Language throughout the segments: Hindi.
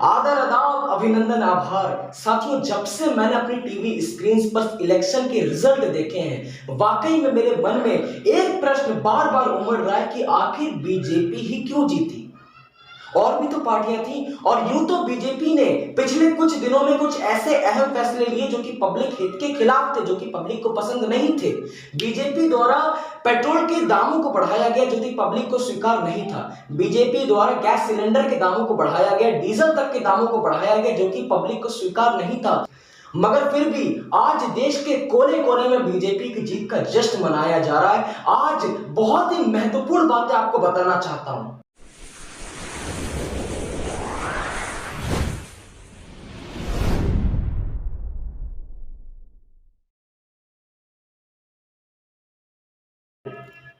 आदर आदाब अभिनंदन आभार साथियों, जब से मैंने अपनी टीवी स्क्रीन पर इलेक्शन के रिजल्ट देखे हैं, वाकई में मेरे मन में एक प्रश्न बार बार उमड़ रहा है कि आखिर बीजेपी ही क्यों जीती। और भी तो पार्टियां थी, और यूं तो बीजेपी ने पिछले कुछ दिनों में कुछ ऐसे अहम फैसले लिए जो कि पब्लिक हित के खिलाफ थे, जो कि पब्लिक को पसंद नहीं थे। बीजेपी द्वारा पेट्रोल के दामों को बढ़ाया गया जो कि पब्लिक को स्वीकार नहीं था। बीजेपी द्वारा गैस सिलेंडर के दामों को बढ़ाया गया, डीजल तक के दामों को बढ़ाया गया जो कि पब्लिक को स्वीकार नहीं था। मगर फिर भी आज देश के कोने कोने में बीजेपी की जीत का जश्न मनाया जा रहा है। आज बहुत ही महत्वपूर्ण बातें आपको बताना चाहता हूं।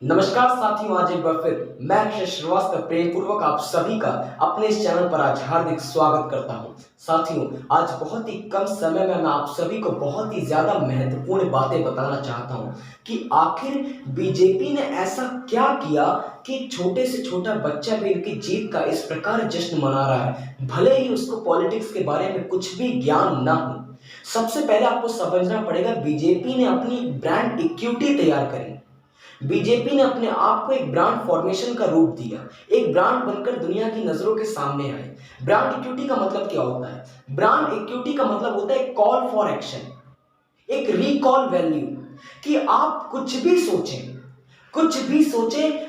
नमस्कार साथियों, आज एक बार फिर मैं अक्षय श्रीवास्तव प्रेम पूर्वक आप सभी का अपने इस चैनल पर आज हार्दिक स्वागत करता हूं। साथियों, आज बहुत ही कम समय में मैं आप सभी को बहुत ही ज्यादा महत्वपूर्ण बातें बताना चाहता हूं कि आखिर बीजेपी ने ऐसा क्या किया कि छोटे से छोटा बच्चा भी इनकी जीत का इस प्रकार जश्न मना रहा है, भले ही उसको पॉलिटिक्स के बारे में कुछ भी ज्ञान ना हो। सबसे पहले आपको समझना पड़ेगा, बीजेपी ने अपनी ब्रांड इक्विटी तैयार करी। बीजेपी ने अपने आप को एक ब्रांड फॉर्मेशन का रूप दिया, एक ब्रांड बनकर दुनिया की नजरों के सामने आए। ब्रांड इक्विटी का मतलब क्या होता है? ब्रांड इक्विटी का मतलब होता है कॉल फॉर एक्शन, एक रिकॉल वैल्यू, कि आप कुछ भी सोचें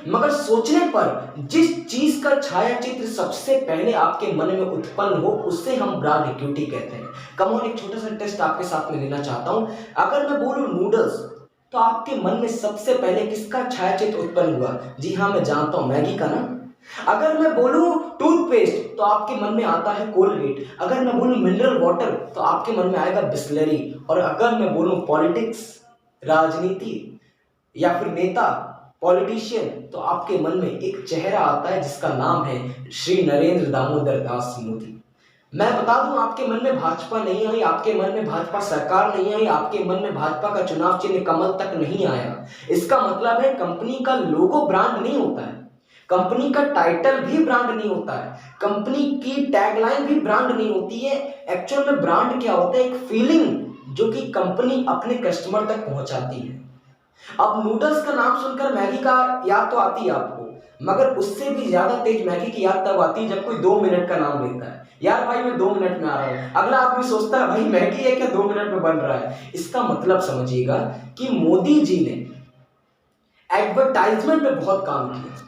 मगर सोचने पर जिस चीज का छाया चित्र सबसे पहले आपके मन में उत्पन्न हो उसे हम ब्रांड इक्विटी कहते हैं। कम एक छोटा सा टेस्ट आपके साथ में लेना चाहता हूं। अगर मैं बोलूं नूडल्स, तो आपके मन में सबसे पहले किसका छायाचित्र उत्पन्न हुआ? जी हाँ, मैं जानता हूं, मैगी का ना। अगर मैं बोलूं टूथपेस्ट, तो आपके मन में आता है कोलगेट। अगर मैं बोलूं मिनरल वाटर, तो आपके मन में आएगा बिस्लरी। और अगर मैं बोलूं पॉलिटिक्स, राजनीति या फिर नेता, पॉलिटिशियन, तो आपके मन में एक चेहरा आता है जिसका नाम है श्री नरेंद्र दामोदर दास मोदी। मैं बता दूं, आपके मन में भाजपा नहीं आई, आपके मन में भाजपा सरकार नहीं आई, आपके मन में भाजपा का चुनाव चिन्ह कमल तक नहीं आया। इसका मतलब है कंपनी का लोगो ब्रांड नहीं होता है, कंपनी का टाइटल भी ब्रांड नहीं होता है, कंपनी की टैगलाइन भी ब्रांड नहीं होती है। एक्चुअल में ब्रांड क्या होता है? एक फीलिंग जो कि कंपनी अपने कस्टमर तक पहुंचाती है। अब नूडल्स का नाम सुनकर मैगी का याद तो आती है आपको, मगर उससे भी ज्यादा तेज मैगी की याद तब आती है जब कोई 2 मिनट का नाम लेता है। यार भाई, मैं 2 मिनट में आ रहा हूं। अगला आदमी सोचता है भाई मैगी है क्या, 2 मिनट में बन रहा है। इसका मतलब समझिएगा कि मोदी जी ने एडवर्टाइजमेंट पे बहुत काम किया,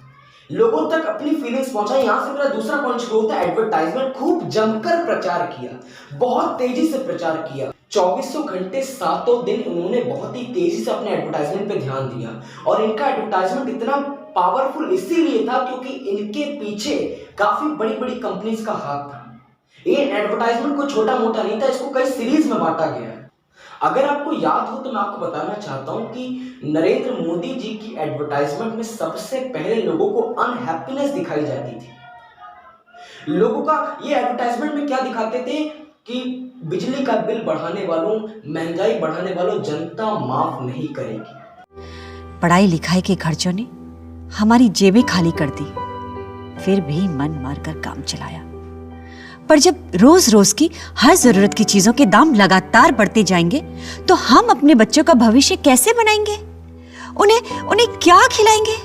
लोगों तक अपनी फीलिंग्स पहुंचाई। यहां से मेरा दूसरा पॉइंट शुरू होता है, एडवर्टाइजमेंट। खूब जमकर प्रचार किया, बहुत तेजी से प्रचार किया। 2400 घंटे 7 दिन उन्होंने बहुत ही तेजी से अपने एडवर्टाइजमेंट पे ध्यान दिया। और इनका एडवर्टाइजमेंट इतना पावरफुल इसीलिए था क्योंकि इनके पीछे काफी बड़ी बड़ी कंपनीज का हाथ था। ये एडवर्टाइजमेंट कोई छोटा मोटा नहीं था, इसको कई सीरीज में बांटा गया है। अगर आपको याद हो तो मैं आपको बताना चाहता हूं कि नरेंद्र मोदी जी की एडवर्टाइजमेंट में सबसे पहले लोगों को अनहैप्पीनेस दिखाई जाती थी। लोगों का ये एडवर्टाइजमेंट में क्या दिखाते थे कि बिजली का बिल बढ़ाने वालों, महंगाई बढ़ाने वालों, जनता माफ नहीं करेगी। पढ़ाई लिखाई के खर्चों ने हमारी जेबें खाली कर दी, फिर भी मन मारकर काम चलाया। पर जब रोज रोज की हर जरूरत की चीजों के दाम लगातार बढ़ते जाएंगे तो हम अपने बच्चों का भविष्य कैसे बनाएंगे? उन्हें क्या खिलाएंगे?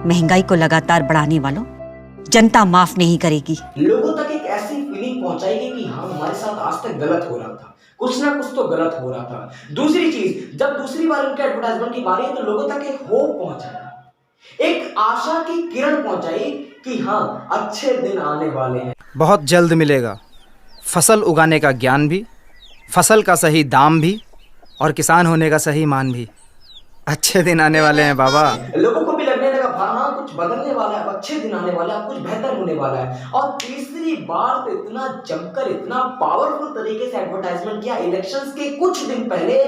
महंगाई को लगातार बढ़ाने वालों, जनता माफ नहीं करेगी। लोगों तक एक ऐसी फीलिंग पहुंचाएगी कि हाँ, हमारे साथ आज तक गलत हो रहा था, कुछ ना कुछ तो गलत हो रहा था। दूसरी चीज, जब दूसरी बार उनके एडवर्टाइजमेंट की बारी है तो लोगों तक एक होप पहुंचाया, एक आशा की किरण पहुंचाई कि हाँ, अच्छे दिन आने वाले हैं। बहुत जल्द मिलेगा फसल उगाने का ज्ञान भी, फसल का सही दाम भी, और किसान होने का सही मान भी। अच्छे दिन आने वाले हैं बाबा। लोगों को भी लगने लगा हाँ, कुछ बदलने वाला है, अब अच्छे दिन आने वाले हैं, कुछ बेहतर होने वाला है। और तीसरी बार तो इतना जमकर, इतना पावरफुल तरीके से एडवर्टाइजमेंट किया इलेक्शंस के कुछ दिन पहले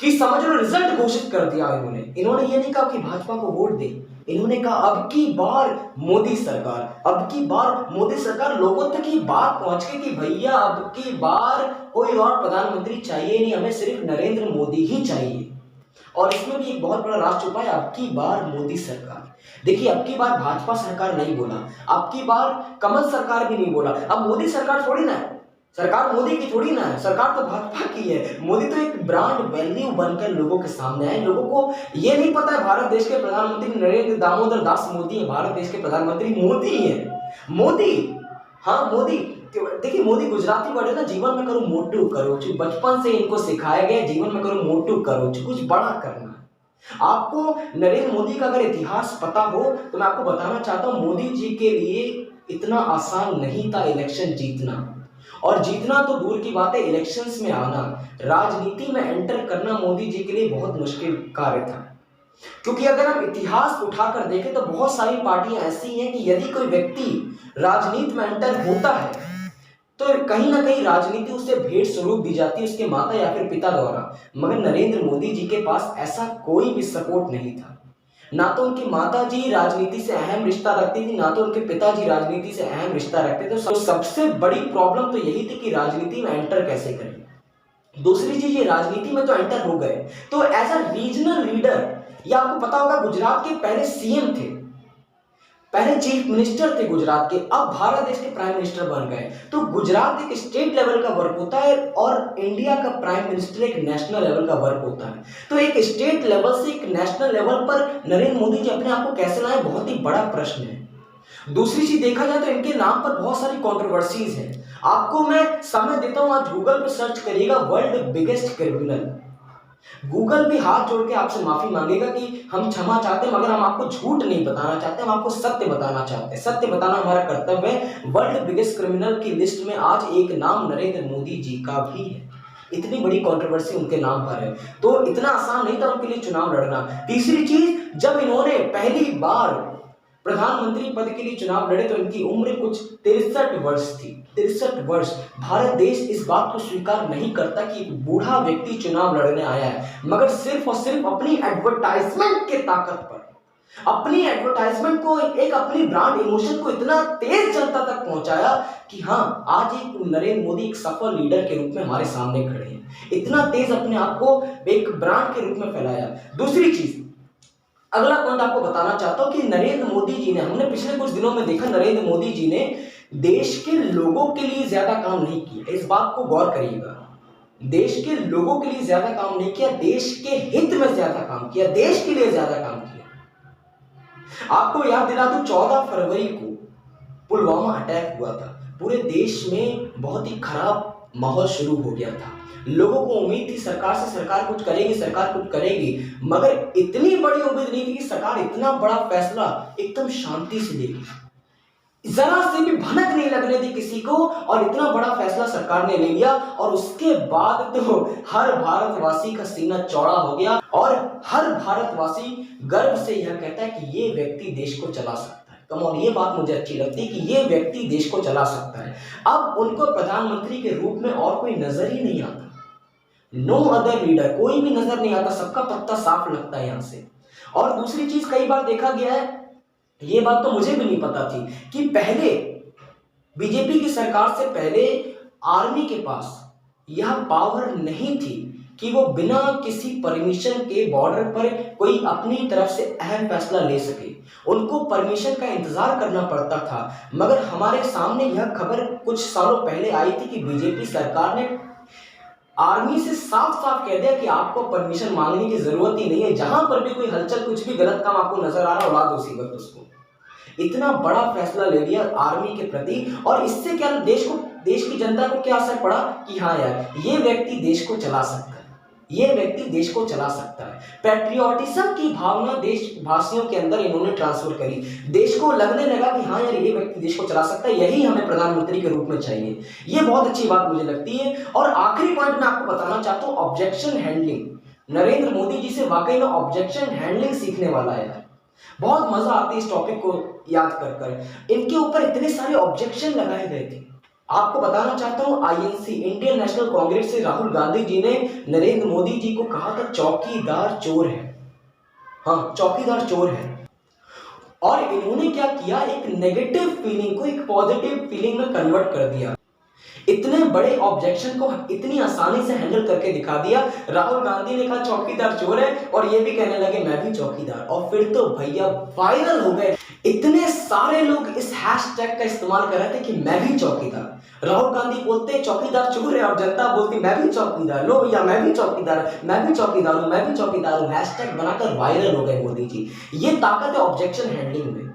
कि समझ लो रिजल्ट घोषित कर दिया इन्होंने ये नहीं कहा कि भाजपा को वोट दे, इन्होंने कहा अब की बार मोदी सरकार, अब की बार मोदी सरकार। लोगों तक ये बात पहुंच गई कि भैया अब की बार कोई और प्रधानमंत्री चाहिए नहीं, हमें सिर्फ नरेंद्र मोदी ही चाहिए। और इसमें भी एक बहुत बड़ा राज छुपा है, अब की बार मोदी सरकार। देखिए, अब की बार भाजपा सरकार नहीं बोला, अब की बार कमल सरकार भी नहीं बोला। अब मोदी सरकार थोड़ी ना है, सरकार मोदी की थोड़ी ना है, सरकार तो भाजपा की है। मोदी तो एक ब्रांड वैल्यू बनकर लोगों के सामने आए। लोगों को ये नहीं पता है भारत देश के प्रधानमंत्री नरेंद्र दामोदर दास मोदी है, भारत देश के प्रधानमंत्री मोदी है। मोदी, हाँ मोदी। देखिए, मोदी गुजराती वर्ड है ना, जीवन में करो मोटू करो, जो बचपन से इनको सिखाया गया, जीवन में करो मोटू करो, जो कुछ बड़ा करना है। आपको नरेंद्र मोदी का अगर इतिहास पता हो तो मैं आपको बताना चाहता हूं, मोदी जी के लिए इतना आसान नहीं था इलेक्शन जीतना, और जीतना तो दूर की बात है, इलेक्शंस में आना, राजनीति में एंटर करना मोदी जी के लिए बहुत मुश्किल कार्य था। क्योंकि अगर हम इतिहास उठाकर देखें तो बहुत सारी पार्टियां ऐसी हैं कि यदि कोई व्यक्ति राजनीति में एंटर होता है तो कहीं ना कहीं राजनीति उसे भेंट स्वरूप दी जाती है उसके माता या फिर पिता द्वारा। मगर नरेंद्र मोदी जी के पास ऐसा कोई भी सपोर्ट नहीं था। ना तो उनकी माता जी राजनीति से अहम रिश्ता रखती थी, ना तो उनके पिताजी राजनीति से अहम रिश्ता रखते थे। तो सबसे बड़ी प्रॉब्लम तो यही थी कि राजनीति में एंटर कैसे करें। दूसरी चीज, ये राजनीति में तो एंटर हो गए, तो एज अ रीजनल लीडर, या आपको पता होगा गुजरात के पहले सीएम थे, पहले चीफ मिनिस्टर थे गुजरात के, अब भारत देश के प्राइम मिनिस्टर बन गए। तो गुजरात एक स्टेट लेवल का वर्क होता है और इंडिया का प्राइम मिनिस्टर एक नेशनल लेवल का वर्क होता है। तो एक स्टेट लेवल से एक नेशनल लेवल पर नरेंद्र मोदी जी अपने आप को कैसे लाए, बहुत ही बड़ा प्रश्न है। दूसरी चीज देखा जाए तो इनके नाम पर बहुत सारी कंट्रोवर्सीज हैं। आपको मैं समय देता हूं, आज गूगल पर सर्च करिएगा वर्ल्ड बिगेस्ट क्रिमिनल। गूगल भी हाथ जोड़ के आपसे माफी मांगेगा कि हम क्षमा चाहते हैं, मगर हम आपको झूठ नहीं बताना चाहते, हम आपको सत्य बताना चाहते हैं। सत्य बताना हमारा कर्तव्य है। वर्ल्ड बिगेस्ट क्रिमिनल की लिस्ट में आज एक नाम नरेंद्र मोदी जी का भी है। इतनी बड़ी कंट्रोवर्सी उनके नाम पर है, तो इतना आसान नहीं था उनके लिए चुनाव लड़ना। तीसरी चीज, जब इन्होंने पहली बार प्रधानमंत्री पद के लिए चुनाव लड़े तो इनकी उम्र कुछ 63 वर्ष थी। 63 वर्ष। भारत देश इस बात को स्वीकार नहीं करता कि एक बूढ़ा व्यक्ति चुनाव लड़ने आया है, मगर सिर्फ और सिर्फ अपनी एडवर्टाइजमेंट के ताकत पर, अपनी एडवर्टाइजमेंट को, एक अपनी ब्रांड इमोशन को इतना तेज जनता तक पहुंचाया कि हाँ, आज एक नरेंद्र मोदी एक सफल लीडर के रूप में हमारे सामने खड़े हैं। इतना तेज अपने आप को एक ब्रांड के रूप में फैलाया। दूसरी चीज, अगला पॉइंट आपको बताना चाहता हूं कि नरेंद्र मोदी जी ने, हमने पिछले कुछ दिनों में देखा, नरेंद्र मोदी जी ने देश के लोगों के लिए ज्यादा काम नहीं किया। इस बात को गौर करिएगा, देश के लोगों के लिए ज्यादा काम नहीं किया, देश के हित में ज्यादा काम किया, देश के लिए ज्यादा काम किया। आपको याद दिला दूं, 14 फरवरी को पुलवामा अटैक हुआ था। पूरे देश में बहुत ही खराब माहौल शुरू हो गया था। लोगों को उम्मीद थी सरकार से, सरकार कुछ करेगी, सरकार कुछ करेगी, मगर इतनी बड़ी उम्मीद नहीं थी कि सरकार इतना बड़ा फैसला एकदम शांति से लेगी। जरा से भी भनक नहीं लगने दी किसी को, और इतना बड़ा फैसला सरकार ने ले लिया। और उसके बाद तो हर भारतवासी का सीना चौड़ा हो गया, और हर भारतवासी गर्व से यह कहता है कि ये व्यक्ति देश को चला सकता है। कमॉन, ये बात मुझे अच्छी लगती है कि ये व्यक्ति देश को चला सकता है। अब उनको प्रधानमंत्री के रूप में और कोई नजर ही नहीं आता, नो अदर लीडर, कोई भी नजर नहीं आता, सबका पत्ता साफ लगता है यहां से। और दूसरी चीज, कई बार देखा गया है, ये बात तो मुझे भी नहीं पता थी, कि पहले बीजेपी की सरकार से पहले आर्मी के पास यह पावर नहीं थी कि वो बिना किसी परमिशन के बॉर्डर पर कोई अपनी तरफ से अहम फैसला ले सके। उनको परमिशन का इंतजार करना पड़ता था। मगर हमारे सामने यह खबर कुछ सालों पहले आई थी कि बीजेपी सरकार ने आर्मी से साफ साफ कह दिया कि आपको परमिशन मांगने की जरूरत ही नहीं है, जहां पर भी कोई हलचल, कुछ भी गलत काम आपको नजर आ रहा, उड़ा दो उसी वक्त उसको। इतना बड़ा फैसला ले लिया आर्मी के प्रति, और इससे क्या देश की जनता को क्या असर पड़ा कि हाँ यार, ये व्यक्ति देश को चला सकता है, ये व्यक्ति देश को चला सकता है। पैट्रियोटिज्म की भावना देशवासियों के अंदर इन्होंने ट्रांसफर करी। देश को लगने लगा कि हाँ यार, ये व्यक्ति देश को चला सकता है, यही हमें प्रधानमंत्री के रूप में चाहिए। ये बहुत अच्छी बात मुझे लगती है। और आखिरी पॉइंट मैं आपको बताना चाहता हूं, ऑब्जेक्शन हैंडलिंग। नरेंद्र मोदी जी से वाकई में ऑब्जेक्शन हैंडलिंग सीखने वाला है। बहुत मजा आता है इस टॉपिक को याद कर। इनके ऊपर इतने सारे ऑब्जेक्शन लगाए गए थे। आपको बताना चाहता हूं, आईएनसी, इंडियन नेशनल कांग्रेस से राहुल गांधी जी ने नरेंद्र मोदी जी को कहा था चौकीदार चोर है। हाँ, चौकीदार चोर है। और इन्होंने क्या किया, एक नेगेटिव फीलिंग को एक पॉजिटिव फीलिंग में कन्वर्ट कर दिया। इतने बड़े ऑब्जेक्शन को इतनी आसानी से हैंडल करके दिखा दिया। राहुल गांधी ने कहा चौकीदार चोर है और ये भी कहने लगे मैं भी चौकीदार, और फिर तो भैया वायरल हो गए। इतने सारे लोग इस हैशटैग का इस्तेमाल कर रहे थे कि मैं भी चौकीदार। राहुल गांधी बोलते चौकीदार चोर है और जनता बोलती मैं भी चौकीदार, लो भैया मैं भी चौकीदार, मैं भी चौकीदार हूं, मैं भी चौकीदार हूं। हैशटैग बनाकर वायरल हो गए मोदी जी। ये ताकत है ऑब्जेक्शन हैंडलिंग में।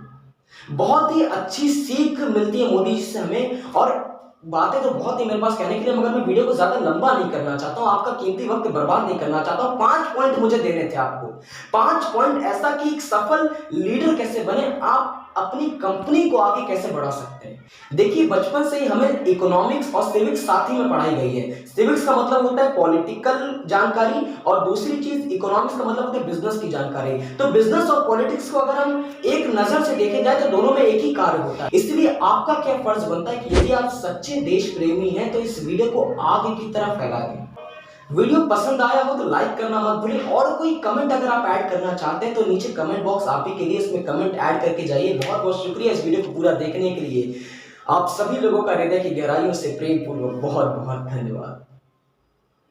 बहुत ही अच्छी सीख मिलती है मोदी जी से हमें, और बातें तो बहुत ही मेरे पास कहने के लिए, मगर मैं वीडियो को ज्यादा लंबा नहीं करना चाहता हूं, आपका कीमती वक्त बर्बाद नहीं करना चाहता हूं। 5 पॉइंट मुझे देने थे आपको, 5 पॉइंट ऐसा कि एक सफल लीडर कैसे बने, आप अपनी कंपनी को आगे कैसे बढ़ा सकते हैं। देखिए बचपन से ही हमें इकोनॉमिक्स और सिविक्स साथ ही में पढ़ाई गई है। सिविक्स का मतलब होता है पॉलिटिकल जानकारी, और दूसरी चीज इकोनॉमिक्स का मतलब होता है बिजनेस की जानकारी। तो बिजनेस और पॉलिटिक्स को अगर हम एक नजर से देखे जाए तो दोनों में एक ही कार्य होता है। इसलिए आपका क्या फर्ज बनता है कि यदि आप सच्चे देश प्रेमी हैं तो इस वीडियो को आगे की तरफ फैला दें। वीडियो पसंद आया हो तो लाइक करना मत भूलिए, और कोई कमेंट अगर आप ऐड करना चाहते हैं तो नीचे कमेंट बॉक्स आप ही के लिए, इसमें कमेंट ऐड करके जाइए। बहुत बहुत शुक्रिया इस वीडियो को पूरा देखने के लिए। आप सभी लोगों का हृदय की गहराइयों से प्रेम पूर्वक बहुत बहुत धन्यवाद।